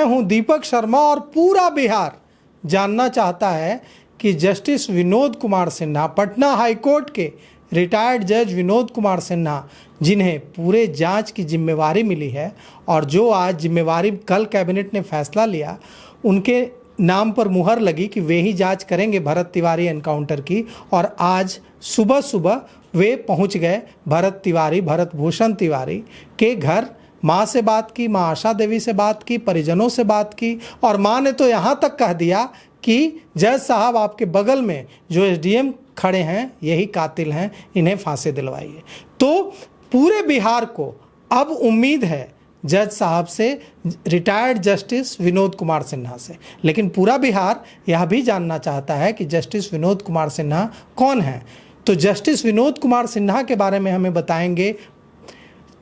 हूं दीपक शर्मा और पूरा बिहार जानना चाहता है कि जस्टिस विनोद कुमार सिन्हा, पटना हाईकोर्ट के रिटायर्ड जज विनोद कुमार सिन्हा, जिन्हें पूरे जांच की जिम्मेवारी मिली है और जो आज जिम्मेवारी कल कैबिनेट ने फैसला लिया, उनके नाम पर मुहर लगी कि वे ही जांच करेंगे भरत तिवारी एनकाउंटर की। और आज सुबह सुबह वे पहुंच गए भरत भूषण तिवारी के घर। माँ से बात की, माँ आशा देवी से बात की, परिजनों से बात की, और माँ ने तो यहाँ तक कह दिया कि जज साहब आपके बगल में जो एसडीएम खड़े हैं यही कातिल हैं, इन्हें फांसी दिलवाइए। तो पूरे बिहार को अब उम्मीद है जज साहब से, रिटायर्ड जस्टिस विनोद कुमार सिन्हा से। लेकिन पूरा बिहार यह भी जानना चाहता है कि जस्टिस विनोद कुमार सिन्हा कौन है। तो जस्टिस विनोद कुमार सिन्हा के बारे में हमें बताएंगे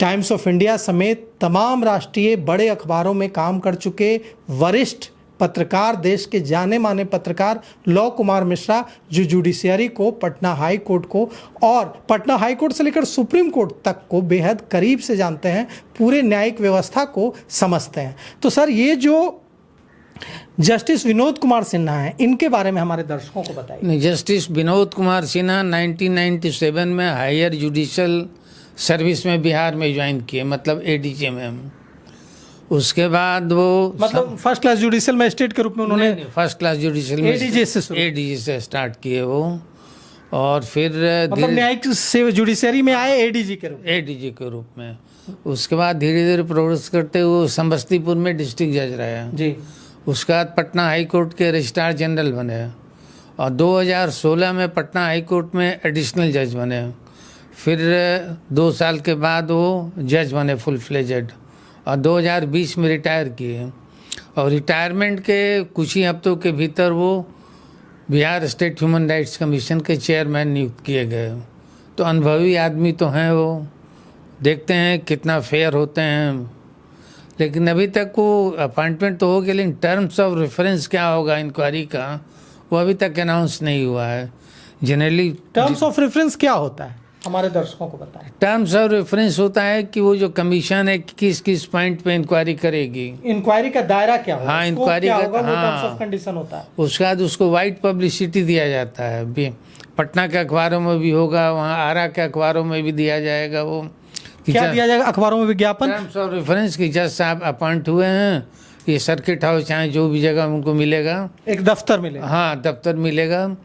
टाइम्स ऑफ इंडिया समेत तमाम राष्ट्रीय बड़े अखबारों में काम कर चुके वरिष्ठ पत्रकार, देश के जाने माने पत्रकार लौ कुमार मिश्रा, जो जुडिशियरी को, पटना हाई कोर्ट को और पटना हाई कोर्ट से लेकर सुप्रीम कोर्ट तक को बेहद करीब से जानते हैं, पूरे न्यायिक व्यवस्था को समझते हैं। तो सर, ये जो जस्टिस विनोद कुमार सिन्हा हैं, इनके बारे में हमारे दर्शकों को बताइए। जस्टिस विनोद कुमार सिन्हा 1997 में हायर जुडिशल सर्विस में बिहार में ज्वाइन किए, मतलब एडीजे में। उसके बाद वो मतलब फर्स्ट क्लास जुडिशियल मजिस्ट्रेट के रूप में उन्होंने फर्स्ट क्लास जुडिशियल एडीजे से स्टार्ट किए वो, और फिर मतलब न्यायिक से जुडिशरी में आए एडीजी के रूप में। उसके बाद धीरे धीरे प्रोग्रेस करते हुए समस्तीपुर में डिस्ट्रिक्ट जज रहे जी। उसके बाद पटना हाई कोर्ट के रजिस्ट्रार जनरल बने और 2016 में पटना हाई कोर्ट में एडिशनल जज बने। फिर 2 साल के बाद वो जज बने फुल फ्लेजेड और 2020 में रिटायर किए। और रिटायरमेंट के कुछ ही हफ्तों के भीतर वो Bihar state human rights commission के चेयरमैन नियुक्त किए गए। तो अनुभवी आदमी तो हैं वो, देखते हैं कितना फेयर होते हैं। लेकिन अभी तक वो अपॉइंटमेंट तो हो गया, लेकिन टर्म्स ऑफ रेफरेंस क्या होगा इंक्वायरी का, वो अभी तक अनाउंस नहीं हुआ है। जनरली टर्म्स ऑफ रेफरेंस क्या होता है, हमारे दर्शकों को बताएं। टर्म्स ऑफ रेफरेंस होता है कि वो जो कमीशन है किस किस पॉइंट पे इंक्वायरी करेगी, इंक्वायरी का दायरा क्या होगा, हाँ इंक्वायरी का, वो टर्म्स ऑफ कंडीशन होता है। उसके बाद उसको वाइड पब्लिसिटी दिया जाता है। पटना के अखबारों में भी होगा, वहाँ आरा के अखबारों में भी दिया जाएगा। वो क्या दिया जाएगा अखबारों में? विज्ञापन, टर्म्स ऑफ रेफरेंस की जज साहब अपॉइंट हुए हैं, ये सर्किट हाउस चाहे जो भी जगह उनको मिलेगा, एक दफ्तर मिलेगा, हाँ दफ्तर मिलेगा,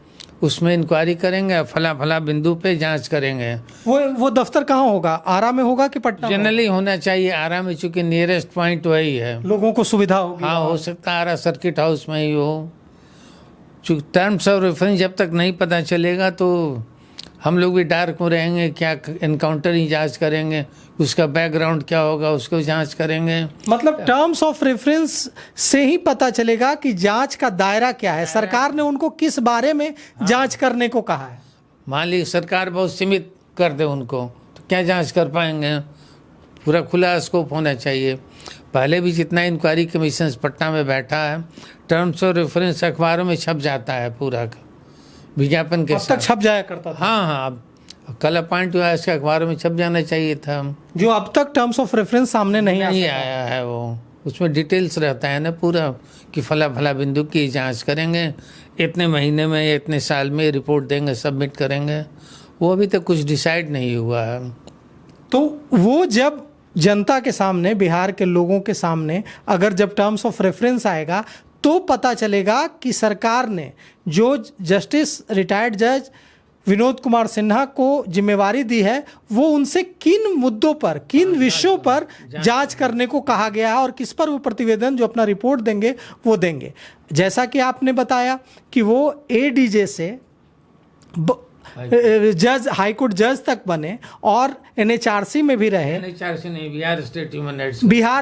उसमें इंक्वायरी करेंगे, फला फला बिंदु पे जांच करेंगे। वो दफ्तर कहाँ होगा, आरा में होगा कि पटना? जनरली होना चाहिए आरा में, चूंकि नियरेस्ट पॉइंट वही है, लोगों को सुविधा होगी। हाँ हो सकता है आरा सर्किट हाउस में ही हो। चूँकि टर्म्स ऑफ रेफरेंस जब तक नहीं पता चलेगा तो हम लोग भी डार्क में रहेंगे, क्या एनकाउंटर ही जांच करेंगे, उसका बैकग्राउंड क्या होगा उसको जांच करेंगे। मतलब टर्म्स ऑफ रेफरेंस से ही पता चलेगा कि जांच का दायरा क्या है, सरकार ने उनको किस बारे में जांच करने को कहा है। मान ली सरकार बहुत सीमित कर दे उनको, तो क्या जांच कर पाएंगे? पूरा खुला स्कोप होना चाहिए। पहले भी जितना इंक्वायरी कमीशन पटना में बैठा है, टर्म्स ऑफ रेफरेंस अखबारों में छप जाता है पूरा विज्ञापन के साथ। अब तक छप जाया करता था। हाँ, अब कल अपॉइंट हुआ, इसके अखबारों में छप जाना चाहिए था, जो अब तक टर्म्स ऑफ रेफरेंस सामने नहीं आया है। वो उसमें डिटेल्स रहता है ना पूरा, कि फला फला बिंदु की जांच करेंगे, इतने महीने में या इतने साल में रिपोर्ट देंगे, सबमिट करेंगे। वो अभी तक कुछ डिसाइड नहीं हुआ है। तो वो जब जनता के सामने, बिहार के लोगों के सामने अगर जब टर्म्स ऑफ रेफरेंस आएगा तो पता चलेगा कि सरकार ने जो जस्टिस रिटायर्ड जज विनोद कुमार सिन्हा को जिम्मेवारी दी है, वो उनसे किन मुद्दों पर, किन विषयों पर जांच करने को कहा गया है और किस पर वो प्रतिवेदन जो अपना रिपोर्ट देंगे वो देंगे। जैसा कि आपने बताया कि वो एडीजे से जज, हाईकोर्ट जज तक बने और एनएचआरसी में भी रहे। एनएचआरसी नहीं, Bihar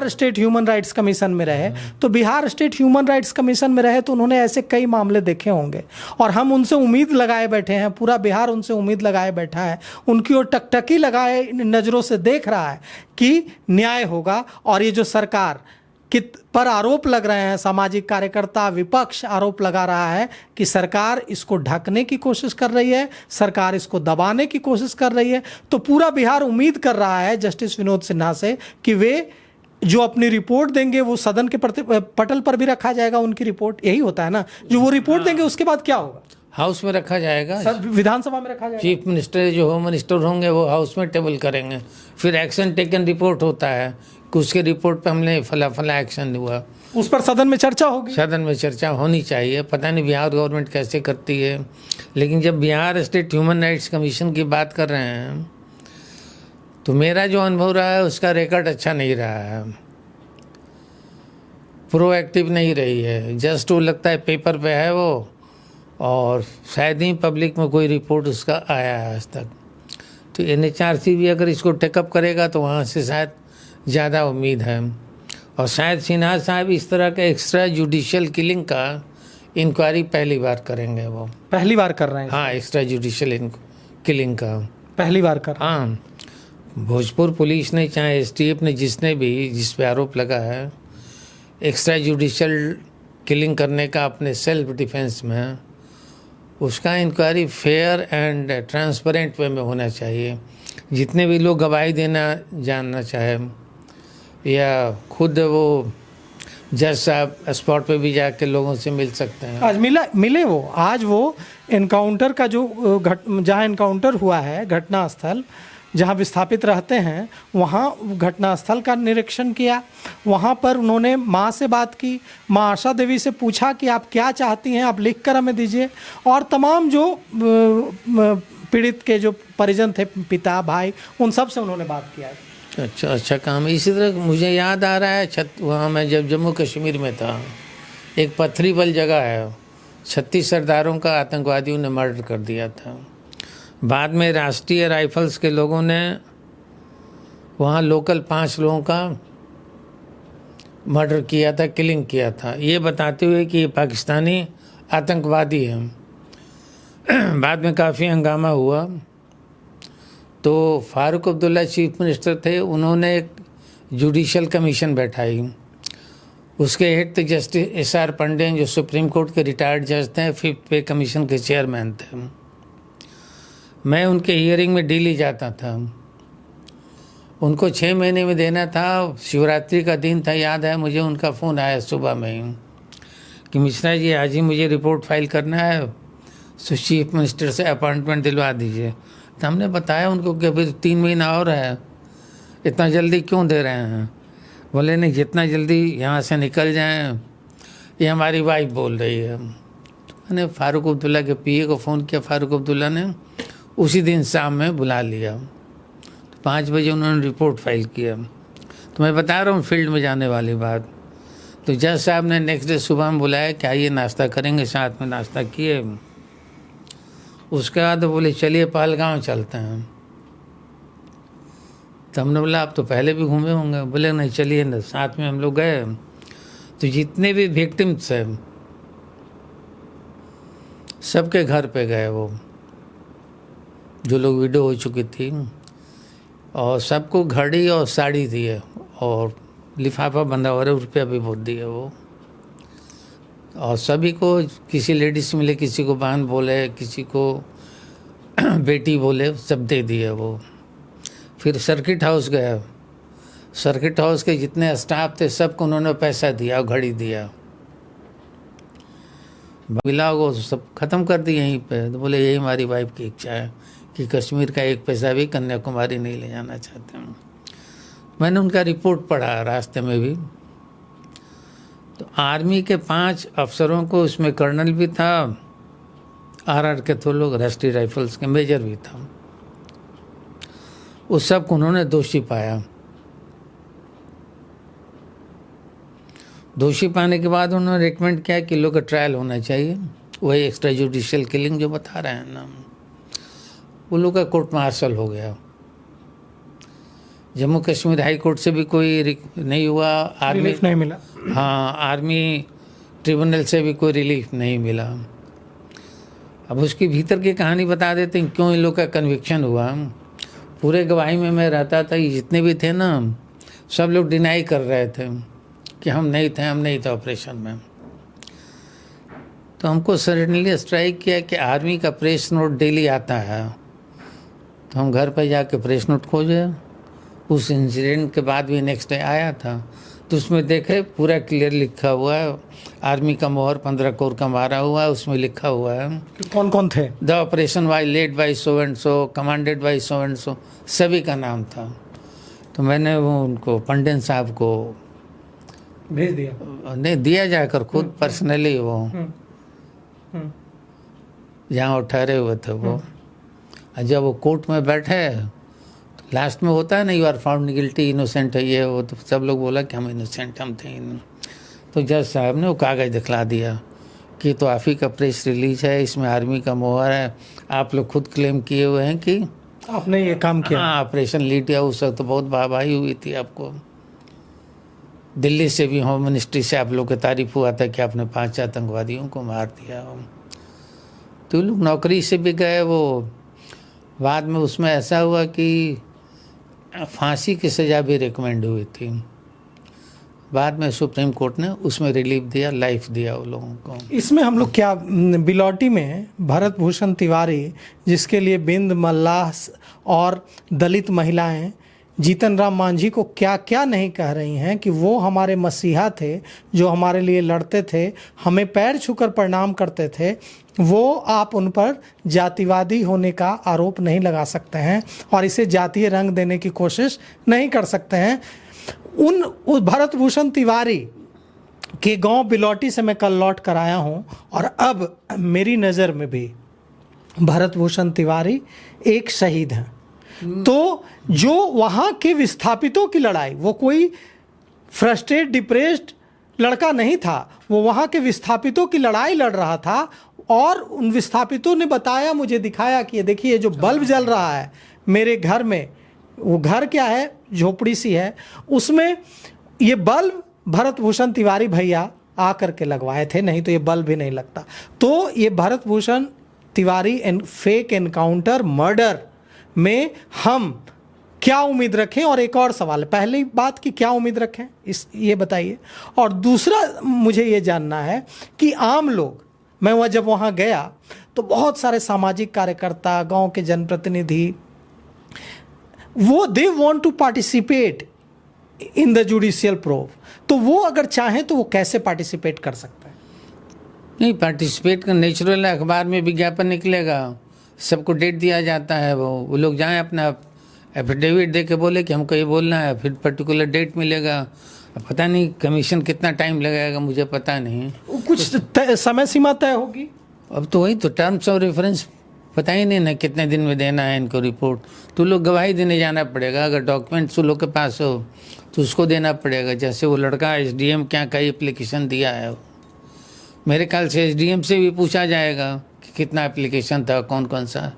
state human rights commission में रहे। तो Bihar state human rights commission में रहे तो उन्होंने ऐसे कई मामले देखे होंगे और हम उनसे उम्मीद लगाए बैठे हैं, पूरा बिहार उनसे उम्मीद लगाए बैठा है, उनकी ओर टकटकी लगाए नज़रों से देख रहा है कि न्याय होगा। और ये जो सरकार पर आरोप लग रहे हैं, सामाजिक कार्यकर्ता, विपक्ष आरोप लगा रहा है कि सरकार इसको ढकने की कोशिश कर रही है, सरकार इसको दबाने की कोशिश कर रही है। तो पूरा बिहार उम्मीद कर रहा है जस्टिस विनोद सिन्हा से कि वे जो अपनी रिपोर्ट देंगे वो सदन के पटल पर भी रखा जाएगा, उनकी रिपोर्ट, यही होता है ना? जो वो रिपोर्ट देंगे उसके बाद क्या होगा? हाउस में रखा जाएगा, विधानसभा में रखा जाएगा। चीफ मिनिस्टर जो होम मिनिस्टर होंगे वो हाउस में टेबल करेंगे, फिर एक्शन टेकन रिपोर्ट होता है कि उसके रिपोर्ट पे हमने फला फला एक्शन हुआ, उस पर सदन में चर्चा होगी। सदन में चर्चा होनी चाहिए। पता नहीं बिहार गवर्नमेंट कैसे करती है, लेकिन जब Bihar state human rights commission की बात कर रहे हैं तो मेरा जो अनुभव रहा है उसका रिकॉर्ड अच्छा नहीं रहा है, प्रोएक्टिव नहीं रही है। जस्ट वो लगता है पेपर पे है वो, और शायद ही पब्लिक में कोई रिपोर्ट उसका आया है आज तक। तो NHRC भी अगर इसको टेकअप करेगा तो वहाँ से शायद ज़्यादा उम्मीद है। और शायद सिन्हा साहब इस तरह के एक्स्ट्रा जुडिशियल किलिंग का इंक्वायरी पहली बार करेंगे। वो पहली बार कर रहे हैं? हाँ, एक्स्ट्रा जुडिशियल किलिंग का पहली बार कर। हाँ, भोजपुर पुलिस ने चाहे STF ने, जिसने भी जिस पे आरोप लगा है एक्स्ट्रा जुडिशियल किलिंग करने का अपने सेल्फ डिफेंस में, उसका इंक्वायरी फेयर एंड ट्रांसपेरेंट वे में होना चाहिए। जितने भी लोग गवाही देना जानना चाहे या खुद वो जज साहब स्पॉट पे भी जाके लोगों से मिल सकते हैं। आज मिले वो, आज वो एनकाउंटर का जो जहाँ एनकाउंटर हुआ है, घटना स्थल जहाँ विस्थापित रहते हैं, वहाँ घटनास्थल का निरीक्षण किया। वहाँ पर उन्होंने माँ से बात की, माँ आशा देवी से पूछा कि आप क्या चाहती हैं, आप लिख कर हमें दीजिए। और तमाम जो पीड़ित के जो परिजन थे, पिता भाई, उन सब से उन्होंने बात किया। अच्छा काम है। इसी तरह मुझे याद आ रहा है वहाँ मैं जब जम्मू कश्मीर में था, एक पथरीबल जगह है, 36 सरदारों का आतंकवादियों ने मर्डर कर दिया था। बाद में राष्ट्रीय राइफल्स के लोगों ने वहाँ लोकल 5 लोगों का मर्डर किया था, किलिंग किया था, ये बताते हुए कि ये पाकिस्तानी आतंकवादी हैं। बाद में काफ़ी हंगामा हुआ तो फारूक अब्दुल्ला चीफ मिनिस्टर थे, उन्होंने एक जुडिशियल कमीशन बैठाई। उसके हेड थे जस्टिस SR पंडे, जो सुप्रीम कोर्ट के रिटायर्ड जज थे, 5th पे कमीशन के चेयरमैन थे। मैं उनके हियरिंग में डेली जाता था। उनको 6 महीने में देना था, शिवरात्रि का दिन था, याद है मुझे। उनका फ़ोन आया सुबह में ही कि मिश्रा जी आज ही मुझे रिपोर्ट फाइल करना है, तो चीफ मिनिस्टर से अपॉइंटमेंट दिलवा दीजिए। तो हमने बताया उनको कि अभी 3 महीना और है, इतना जल्दी क्यों दे रहे हैं? बोले नहीं, जितना जल्दी यहाँ से निकल जाएं, ये हमारी वाइफ बोल रही है। तो मैंने फारूक अब्दुल्ला के PA को फ़ोन किया। फारूक अब्दुल्ला ने उसी दिन शाम में बुला लिया। तो 5 बजे उन्होंने रिपोर्ट फाइल किया। तो मैं बता रहा हूँ फील्ड में जाने वाली बात। तो जज साहब ने नेक्स्ट डे सुबह में बुलाया कि आइए नाश्ता करेंगे, साथ में नाश्ता किए। उसके बाद बोले चलिए पहलगांव चलते हैं। तो हमने बोला आप तो पहले भी घूमे होंगे। बोले नहीं चलिए ना, साथ में हम लोग गए। तो जितने भी विक्टिम्स हैं सबके घर पे गए, वो जो लोग विडो हो चुकी थी, और सबको घड़ी और साड़ी दिए और लिफाफा बंधा हुआ, रुपया भी बहुत दिए वो। और सभी को, किसी लेडीज मिले, किसी को बहन बोले, किसी को बेटी बोले, सब दे दिए वो। फिर सर्किट हाउस गया। सर्किट हाउस के जितने स्टाफ थे सबको उन्होंने पैसा दिया और घड़ी दिया। मिला को सब ख़त्म कर दी यहीं पे। तो बोले यही हमारी वाइफ की इच्छा है कि कश्मीर का 1 पैसा भी कन्याकुमारी नहीं ले जाना चाहते हैं। मैंने उनका रिपोर्ट पढ़ा रास्ते में भी। तो आर्मी के 5 अफसरों को, उसमें कर्नल भी था, RR के 2 लोग, राष्ट्रीय राइफल्स के मेजर भी था, उस सब को उन्होंने दोषी पाया। दोषी पाने के बाद उन्होंने रिकमेंड किया कि लोग का ट्रायल होना चाहिए। वही एक्स्ट्रा जुडिशियल किलिंग जो बता रहे हैं ना, वो लोग का कोर्ट मार्शल हो गया। जम्मू कश्मीर हाई कोर्ट से भी कोई नहीं हुआ, आर्मी नहीं मिला। हाँ, आर्मी ट्रिब्यूनल से भी कोई रिलीफ नहीं मिला। अब उसकी भीतर की कहानी बता देते हैं क्यों इन लोग का कन्विक्शन हुआ। पूरे गवाही में मैं रहता था, ये जितने भी थे ना, सब लोग डिनाई कर रहे थे कि हम नहीं थे ऑपरेशन में। तो हमको सडनली स्ट्राइक किया कि आर्मी का प्रेस नोट डेली आता है। तो हम घर पर जाके प्रेस नोट खोजे उस इंसिडेंट के बाद भी नेक्स्ट डे आया था, तो उसमें देखे पूरा क्लियर लिखा हुआ है, आर्मी का मोहर 15 कोर का मारा हुआ है, उसमें लिखा हुआ है कौन कौन थे? The operation Y led by so and so, commanded by so and so, सभी का नाम था। तो मैंने वो उनको पंडित साहब को भेज दिया? नहीं दिया, जाकर खुद पर्सनली वो जहाँ वो ठहरे हुए थे वो। और जब वो कोर्ट में बैठे तो लास्ट में होता है ना, you are found guilty, innocent है ये वो, तो सब लोग बोला कि हम इनोसेंट हम थे। तो जज साहब ने वो कागज़ दिखला दिया कि तो आप ही का प्रेस रिलीज है, इसमें आर्मी का मोहर है, आप लोग खुद क्लेम किए हुए हैं कि आपने ये काम किया। हाँ ऑपरेशन लीड किया। उस वक्त तो बहुत वाहवाही हुई थी आपको, दिल्ली से भी होम मिनिस्ट्री से आप लोग की तारीफ हुआ था कि आपने 5 आतंकवादियों को मार दिया। तो लोग नौकरी से भी गए। वो बाद में उसमें ऐसा हुआ कि फांसी की सज़ा भी रिकमेंड हुई थी, बाद में सुप्रीम कोर्ट ने उसमें रिलीफ दिया, लाइफ दिया वो लोगों को। इसमें हम लोग क्या, बिलौटी में भरत भूषण तिवारी, जिसके लिए बिंद मल्लाह और दलित महिलाएं जीतन राम मांझी को क्या क्या नहीं कह रही हैं कि वो हमारे मसीहा थे, जो हमारे लिए लड़ते थे, हमें पैर छूकर प्रणाम करते थे, वो आप उन पर जातिवादी होने का आरोप नहीं लगा सकते हैं और इसे जातीय रंग देने की कोशिश नहीं कर सकते हैं। उस भरत भूषण तिवारी के गांव बिलौटी से मैं कल लौट कर आया हूं और अब मेरी नज़र में भी भरत भूषण तिवारी एक शहीद हैं। तो जो वहाँ के विस्थापितों की लड़ाई, वो कोई फ्रस्ट्रेट डिप्रेस्ड लड़का नहीं था, वो वहाँ के विस्थापितों की लड़ाई लड़ रहा था। और उन विस्थापितों ने बताया, मुझे दिखाया कि ये देखिए जो बल्ब जल रहा है मेरे घर में, वो घर क्या है, झोपड़ी सी है, उसमें ये बल्ब भरत भूषण तिवारी भैया आकर के लगवाए थे, नहीं तो ये बल्ब भी नहीं लगता। तो ये Bharat Bhushan Tiwari fake encounter murder में हम क्या उम्मीद रखें? और एक और सवाल है, पहली बात कि क्या उम्मीद रखें ये बताइए, और दूसरा मुझे ये जानना है कि आम लोग, मैं जब वहाँ गया तो बहुत सारे सामाजिक कार्यकर्ता, गांव के जनप्रतिनिधि, वो they want to participate in the judicial probe, तो वो अगर चाहें तो वो कैसे पार्टिसिपेट कर सकते हैं? नहीं, पार्टिसिपेट का नेचुरल है, अखबार में विज्ञापन निकलेगा, सबको डेट दिया जाता है, वो लोग जाएं अपना एफिडेविट दे के बोले कि हमको ये बोलना है, फिर पर्टिकुलर डेट मिलेगा। पता नहीं कमीशन कितना टाइम लगेगा, मुझे पता नहीं, कुछ समय सीमा तय होगी। अब तो वही तो टर्म्स ऑफ रेफरेंस पता ही नहीं ना कितने दिन में देना है इनको रिपोर्ट। तो लोग गवाही देने जाना पड़ेगा, अगर डॉक्यूमेंट्स लोग के पास हो तो उसको देना पड़ेगा। जैसे वो लड़का एसडीएम क्या का एप्लीकेशन दिया है, मेरे ख्याल से एसडीएम से भी पूछा जाएगा कि कितना एप्लीकेशन था, कौन कौन सा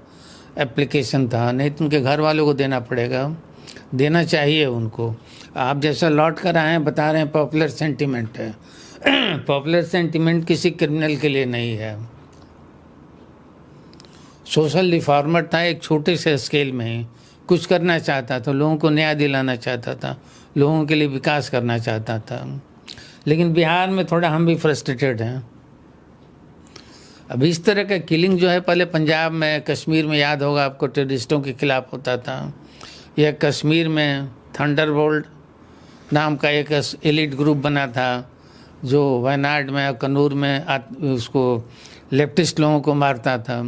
एप्लीकेशन था, नहीं तो उनके घर वालों को देना पड़ेगा, देना चाहिए उनको। आप जैसा लौट कर आए हैं बता रहे हैं पॉपुलर सेंटिमेंट है पॉपुलर सेंटिमेंट किसी क्रिमिनल के लिए नहीं है। सोशल रिफॉर्मर था, एक छोटे से स्केल में ही कुछ करना चाहता था, लोगों को न्याय दिलाना चाहता था, लोगों के लिए विकास करना चाहता था। लेकिन बिहार में थोड़ा हम भी फ्रस्ट्रेटेड हैं। अब इस तरह का किलिंग जो है, पहले पंजाब में, कश्मीर में, याद होगा आपको, टेररिस्टों के खिलाफ होता था। यह कश्मीर में थंडरबोल्ट नाम का एक एलिट ग्रुप बना था जो वायनाड में और कन्नूर में उसको लेफ्टिस्ट लोगों को मारता था।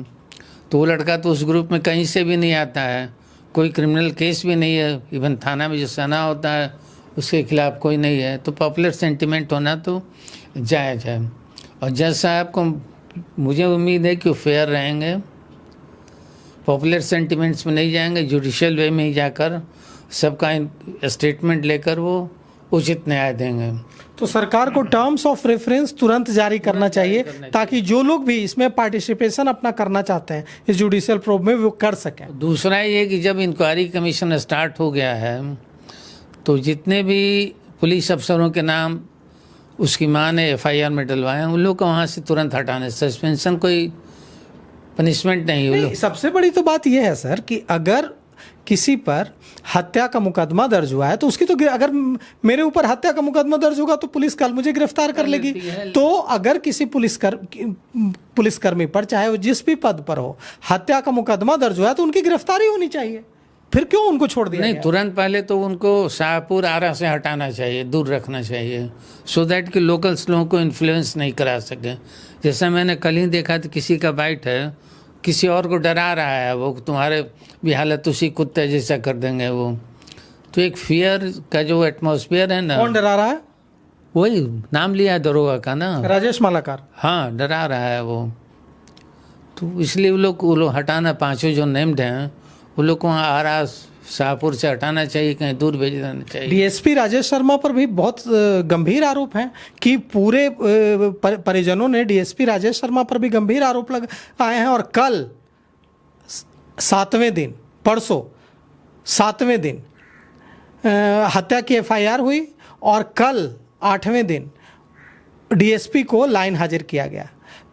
तो वो लड़का तो उस ग्रुप में कहीं से भी नहीं आता है, कोई क्रिमिनल केस भी नहीं है, इवन थाना में जो सना होता है उसके खिलाफ कोई नहीं है। तो पॉपुलर सेंटिमेंट होना तो जायज़ है। और जज साहब को मुझे उम्मीद है कि वो फेयर रहेंगे, पॉपुलर सेंटिमेंट्स में नहीं जाएंगे, जुडिशियल वे में ही जाकर सबका स्टेटमेंट लेकर वो उचित न्याय देंगे। तो सरकार को टर्म्स ऑफ रेफरेंस तुरंत जारी करना चाहिए ताकि जो लोग भी इसमें पार्टिसिपेशन अपना करना चाहते हैं इस जुडिशियल प्रोब में वो कर सकें। दूसरा ये कि जब इंक्वायरी कमीशन स्टार्ट हो गया है तो जितने भी पुलिस अफसरों के नाम उसकी मां ने एफआईआर में डलवाए उन लोग को वहाँ से तुरंत हटाने, सस्पेंशन कोई पनिशमेंट नहीं। सबसे बड़ी तो बात यह है सर कि अगर किसी पर हत्या का मुकदमा दर्ज हुआ है तो उसकी तो, अगर मेरे ऊपर हत्या का मुकदमा दर्ज होगा तो पुलिस कल मुझे गिरफ्तार कर लेगी। तो अगर किसी पुलिसकर्मी पर, चाहे वो जिस भी पद पर हो, हत्या का मुकदमा दर्ज हुआ है तो उनकी गिरफ्तारी होनी चाहिए। फिर क्यों उनको छोड़ दिया नहीं, गया? तुरंत पहले तो उनको शाहपुर आरा से हटाना चाहिए, दूर रखना चाहिए, सो दैट कि लोकल्स लोगों को इन्फ्लुएंस नहीं करा सके। जैसा मैंने कल ही देखा तो किसी का बाइट है, किसी और को डरा रहा है, वो तुम्हारे भी हालत उसी कुत्ते जैसा कर देंगे वो। तो एक फियर का जो एटमॉस्फेयर है ना, कौन डरा रहा है? वही नाम लिया है दरोगा का ना, राजेश मालाकार। हाँ, डरा रहा है वो। तो इसलिए वो लोग हटाना, पांचों जो नेम्ड हैं वो लोग को वहाँ आरा शाहपुर से हटाना चाहिए, कहीं दूर भेज देना चाहिए। डीएसपी राजेश शर्मा पर भी बहुत गंभीर आरोप हैं कि पूरे परिजनों ने डीएसपी राजेश शर्मा पर भी गंभीर आरोप आए हैं। और कल 7वें दिन, परसों 7वें दिन हत्या की एफआईआर हुई और कल 8वें दिन डीएसपी को लाइन हाजिर किया गया।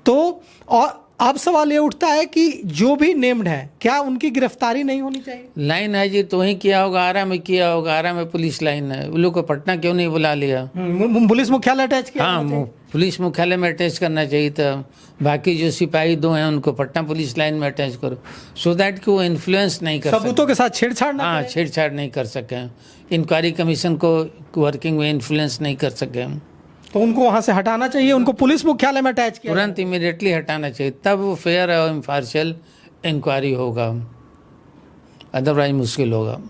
तो और अब सवाल ये उठता है कि जो भी नेम्ड हैं, क्या उनकी गिरफ्तारी नहीं होनी चाहिए? लाइन हाजिर तो ही किया होगा, आरा में किया होगा, आरा में पुलिस लाइन है, वो लोग को पटना क्यों नहीं बुला लिया? पुलिस मुख्यालय अटैच किया? हाँ, पुलिस मुख्यालय में अटैच करना चाहिए था। बाकी जो सिपाही दो हैं उनको पटना पुलिस लाइन में अटैच करो, सो दैट कि वो इन्फ्लुएंस नहीं कर सबूतों के साथ छेड़छाड़ ना हाँ, करें। छेड़छाड़ नहीं कर सके, इंक्वायरी कमीशन को वर्किंग में इन्फ्लुएंस नहीं कर सके। तो उनको वहां से हटाना चाहिए, उनको पुलिस मुख्यालय में अटैच किया तुरंत इमीडिएटली हटाना चाहिए, तब वो फेयर और इम्पार्शियल इंक्वायरी होगा, अदरवाइज मुश्किल होगा।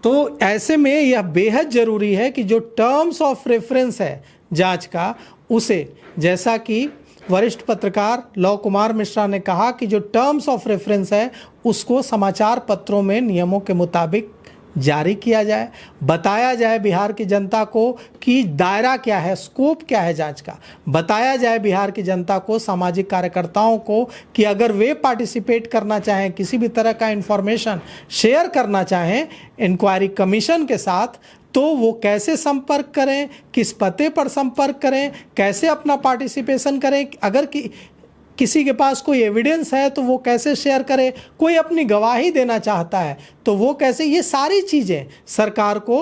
तो ऐसे में यह बेहद जरूरी है कि जो टर्म्स ऑफ रेफरेंस है जांच का, उसे, जैसा कि वरिष्ठ पत्रकार लव कुमार मिश्रा ने कहा कि जो टर्म्स ऑफ रेफरेंस है उसको समाचार पत्रों में नियमों के मुताबिक जारी किया जाए, बताया जाए बिहार की जनता को कि दायरा क्या है, स्कोप क्या है जांच का, बताया जाए बिहार की जनता को, सामाजिक कार्यकर्ताओं को कि अगर वे पार्टिसिपेट करना चाहें, किसी भी तरह का इंफॉर्मेशन शेयर करना चाहें इंक्वायरी कमीशन के साथ, तो वो कैसे संपर्क करें, किस पते पर संपर्क करें, कैसे अपना पार्टिसिपेशन करें, अगर किसी के पास कोई एविडेंस है तो वो कैसे शेयर करे, कोई अपनी गवाही देना चाहता है तो वो कैसे, ये सारी चीज़ें सरकार को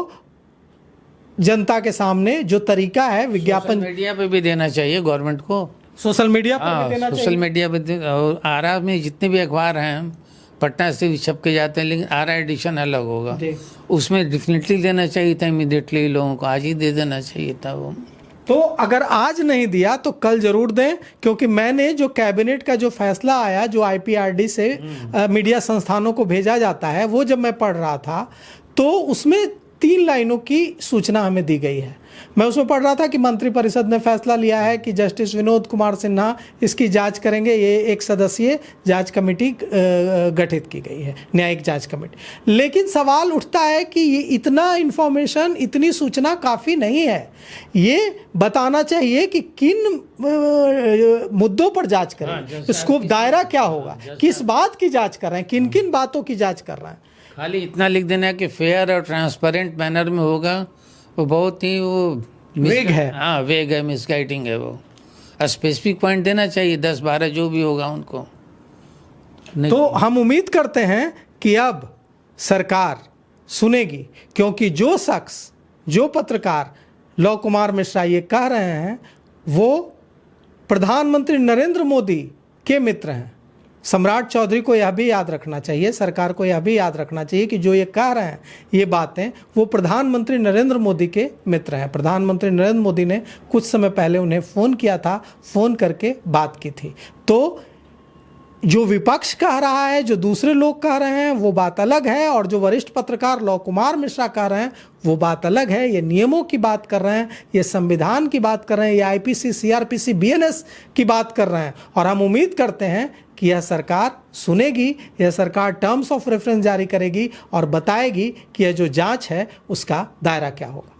जनता के सामने जो तरीका है विज्ञापन मीडिया पे भी देना चाहिए, गवर्नमेंट को सोशल मीडिया पर भी देना चाहिए। सोशल मीडिया पे और आरा में जितने भी अखबार हैं पटना से भी छप के जाते हैं, लेकिन आरा एडिशन अलग होगा, उसमें डेफिनेटली देना चाहिए था, इमीडिएटली लोगों को आज ही दे देना चाहिए था वो। तो अगर आज नहीं दिया तो कल जरूर दें, क्योंकि मैंने जो कैबिनेट का जो फैसला आया, जो आईपीआरडी से मीडिया संस्थानों को भेजा जाता है, वो जब मैं पढ़ रहा था तो उसमें 3 लाइनों की सूचना हमें दी गई है। मैं उसमें पढ़ रहा था कि मंत्रिपरिषद ने फैसला लिया है कि जस्टिस विनोद कुमार सिन्हा इसकी जांच करेंगे, ये 1 सदस्यीय जांच कमेटी गठित की गई है, न्यायिक जांच कमेटी। लेकिन सवाल उठता है कि ये इतना इंफॉर्मेशन, इतनी सूचना काफ़ी नहीं है, ये बताना चाहिए कि किन मुद्दों पर जांच करें, स्कोप दायरा क्या होगा, किस बात की जांच कर रहे हैं, किन किन बातों की जांच कर रहे हैं। खाली इतना लिख देना है कि फेयर और ट्रांसपेरेंट मैनर में होगा, वो बहुत ही वो वेग है। हाँ, वेग है, मिसगाइडिंग है, वो स्पेसिफिक पॉइंट देना चाहिए, 10-12 जो भी होगा उनको। तो हम उम्मीद करते हैं कि अब सरकार सुनेगी, क्योंकि जो शख्स, जो पत्रकार लव कुमार मिश्रा ये कह रहे हैं वो प्रधानमंत्री नरेंद्र मोदी के मित्र हैं। सम्राट चौधरी को यह भी याद रखना चाहिए, सरकार को यह भी याद रखना चाहिए कि जो ये कह रहे हैं ये बातें, वो प्रधानमंत्री नरेंद्र मोदी के मित्र हैं। प्रधानमंत्री नरेंद्र मोदी ने कुछ समय पहले उन्हें फ़ोन किया था, फ़ोन करके बात की थी। तो जो विपक्ष कह रहा है, जो दूसरे लोग कह रहे हैं, वो बात अलग है, और जो वरिष्ठ पत्रकार लव कुमार मिश्रा कह रहे हैं वो बात अलग है। ये नियमों की बात कर रहे हैं, ये संविधान की बात कर रहे हैं, ये आईपीसी, सीआरपीसी, बीएनएस की बात कर रहे हैं। और हम उम्मीद करते हैं कि यह सरकार सुनेगी, यह सरकार टर्म्स ऑफ रेफरेंस जारी करेगी और बताएगी कि यह जो जांच है उसका दायरा क्या होगा।